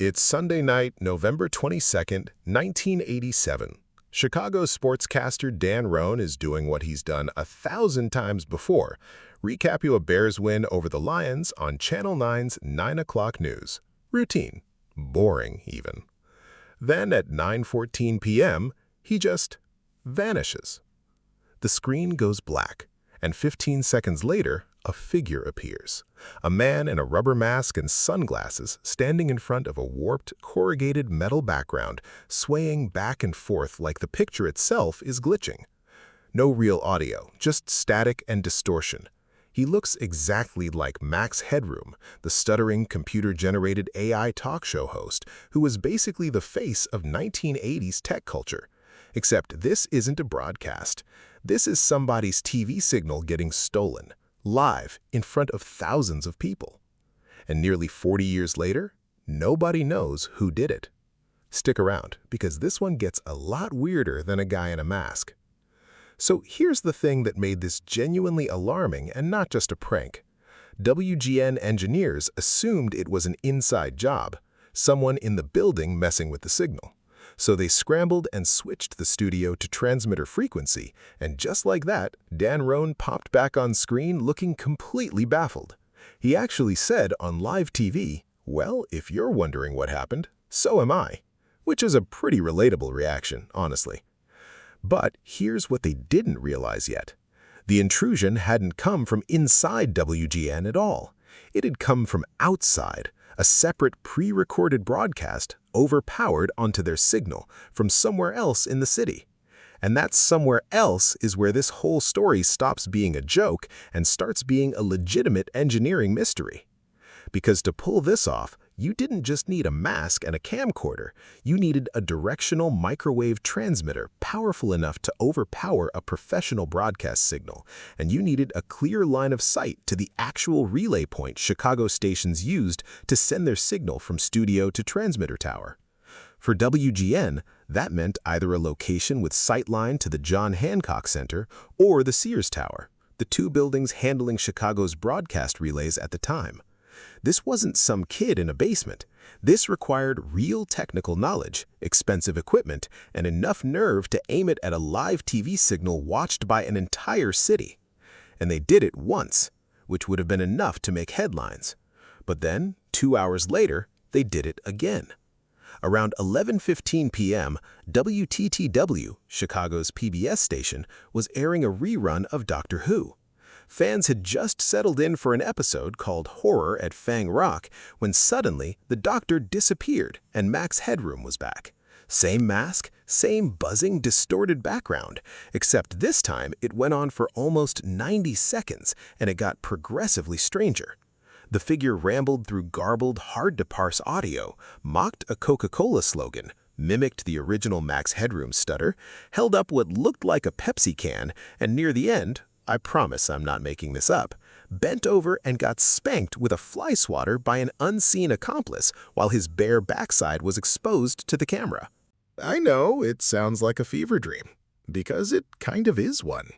It's Sunday night, November 22nd, 1987. Chicago sportscaster Dan Roan is doing what he's done 1,000 times before, recap you a Bears win over the Lions on Channel 9's 9 o'clock news. Routine. Boring, even. Then at 9:14 p.m., he just vanishes. The screen goes black, and 15 seconds later, a figure appears. A man in a rubber mask and sunglasses standing in front of a warped, corrugated metal background, swaying back and forth like the picture itself is glitching. No real audio, just static and distortion. He looks exactly like Max Headroom, the stuttering, computer-generated AI talk show host who was basically the face of 1980s tech culture. Except this isn't a broadcast. This is somebody's TV signal getting stolen, live in front of thousands of people. And nearly 40 years later, nobody knows who did it. Stick around, because this one gets a lot weirder than a guy in a mask. So here's the thing that made this genuinely alarming and not just a prank. WGN engineers assumed it was an inside job, someone in the building messing with the signal. So they scrambled and switched the studio to transmitter frequency, and just like that, Dan Roan popped back on screen looking completely baffled. He actually said on live TV, "Well, if you're wondering what happened, so am I," which is a pretty relatable reaction, honestly. But here's what they didn't realize yet. The intrusion hadn't come from inside WGN at all. It had come from outside, a separate pre-recorded broadcast overpowered onto their signal from somewhere else in the city. And that somewhere else is where this whole story stops being a joke and starts being a legitimate engineering mystery. Because to pull this off, you didn't just need a mask and a camcorder. You needed a directional microwave transmitter powerful enough to overpower a professional broadcast signal, and you needed a clear line of sight to the actual relay point Chicago stations used to send their signal from studio to transmitter tower. For WGN, that meant either a location with sightline to the John Hancock Center or the Sears Tower, the two buildings handling Chicago's broadcast relays at the time. This wasn't some kid in a basement. This required real technical knowledge, expensive equipment, and enough nerve to aim it at a live TV signal watched by an entire city. And they did it once, which would have been enough to make headlines. But then, 2 hours later, they did it again. Around 11:15 p.m., WTTW, Chicago's PBS station, was airing a rerun of Doctor Who. Fans had just settled in for an episode called Horror at Fang Rock when suddenly the Doctor disappeared and Max Headroom was back. Same mask, same buzzing, distorted background, except this time it went on for almost 90 seconds and it got progressively stranger. The figure rambled through garbled, hard-to-parse audio, mocked a Coca-Cola slogan, mimicked the original Max Headroom stutter, held up what looked like a Pepsi can, and near the end, I promise I'm not making this up, bent over and got spanked with a fly swatter by an unseen accomplice while his bare backside was exposed to the camera. I know it sounds like a fever dream, because it kind of is one.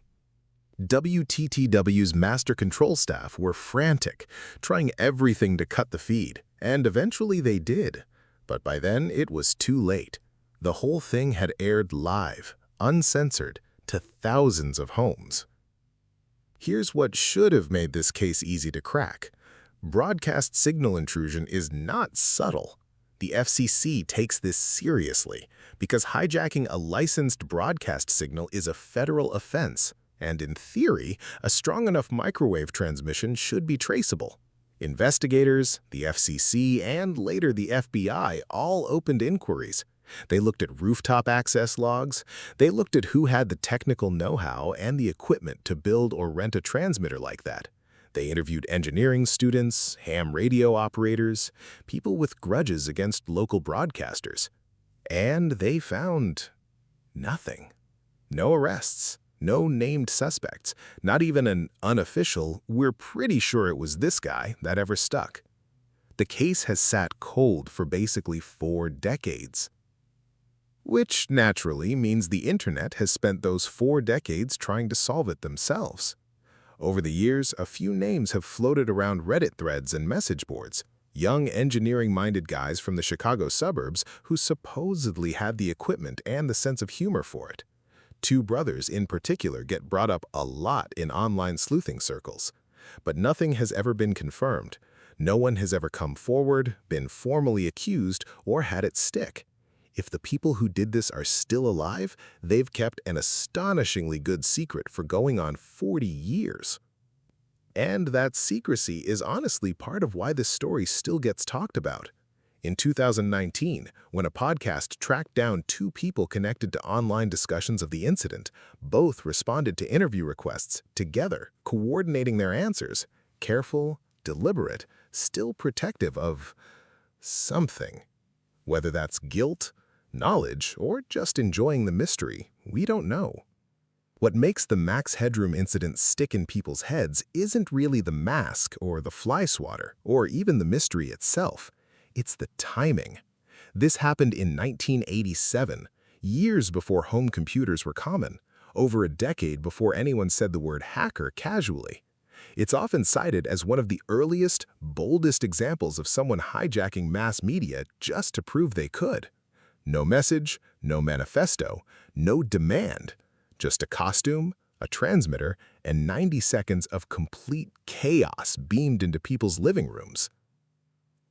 WTTW's master control staff were frantic, trying everything to cut the feed, and eventually they did. But by then it was too late. The whole thing had aired live, uncensored, to thousands of homes. Here's what should have made this case easy to crack. Broadcast signal intrusion is not subtle. The FCC takes this seriously because hijacking a licensed broadcast signal is a federal offense, and in theory, a strong enough microwave transmission should be traceable. Investigators, the FCC, and later the FBI all opened inquiries. They looked at rooftop access logs. They looked at who had the technical know-how and the equipment to build or rent a transmitter like that. They interviewed engineering students, ham radio operators, people with grudges against local broadcasters. And they found nothing. No arrests, no named suspects, not even an unofficial, "we're pretty sure it was this guy," that ever stuck. The case has sat cold for basically 4 decades. Which naturally means the internet has spent those 4 decades trying to solve it themselves. Over the years, a few names have floated around Reddit threads and message boards, young engineering-minded guys from the Chicago suburbs who supposedly had the equipment and the sense of humor for it. Two brothers in particular get brought up a lot in online sleuthing circles. But nothing has ever been confirmed. No one has ever come forward, been formally accused, or had it stick. If the people who did this are still alive, they've kept an astonishingly good secret for going on 40 years. And that secrecy is honestly part of why this story still gets talked about. In 2019, when a podcast tracked down two people connected to online discussions of the incident, both responded to interview requests together, coordinating their answers, careful, deliberate, still protective of something. Whether that's guilt, knowledge, or just enjoying the mystery, we don't know. What makes the Max Headroom incident stick in people's heads isn't really the mask or the fly swatter or even the mystery itself. It's the timing. This happened in 1987, years before home computers were common, over a decade before anyone said the word hacker casually. It's often cited as one of the earliest, boldest examples of someone hijacking mass media just to prove they could. No message, no manifesto, no demand, just a costume, a transmitter, and 90 seconds of complete chaos beamed into people's living rooms.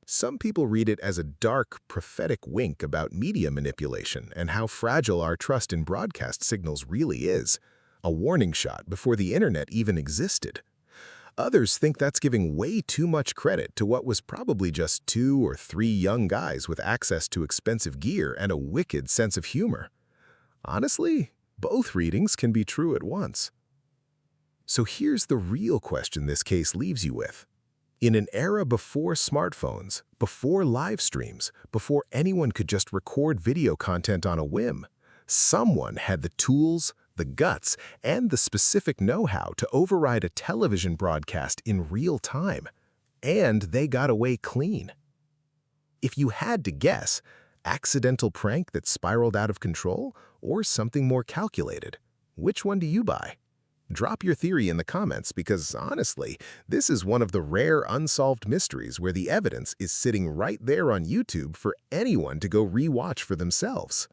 Some people read it as a dark, prophetic wink about media manipulation and how fragile our trust in broadcast signals really is, a warning shot before the internet even existed. Others think that's giving way too much credit to what was probably just 2 or 3 young guys with access to expensive gear and a wicked sense of humor. Honestly, both readings can be true at once. So here's the real question this case leaves you with. In an era before smartphones, before live streams, before anyone could just record video content on a whim, someone had the tools, the guts, and the specific know-how to override a television broadcast in real time. And they got away clean. If you had to guess, accidental prank that spiraled out of control or something more calculated, which one do you buy? Drop your theory in the comments because, honestly, this is one of the rare unsolved mysteries where the evidence is sitting right there on YouTube for anyone to go re-watch for themselves.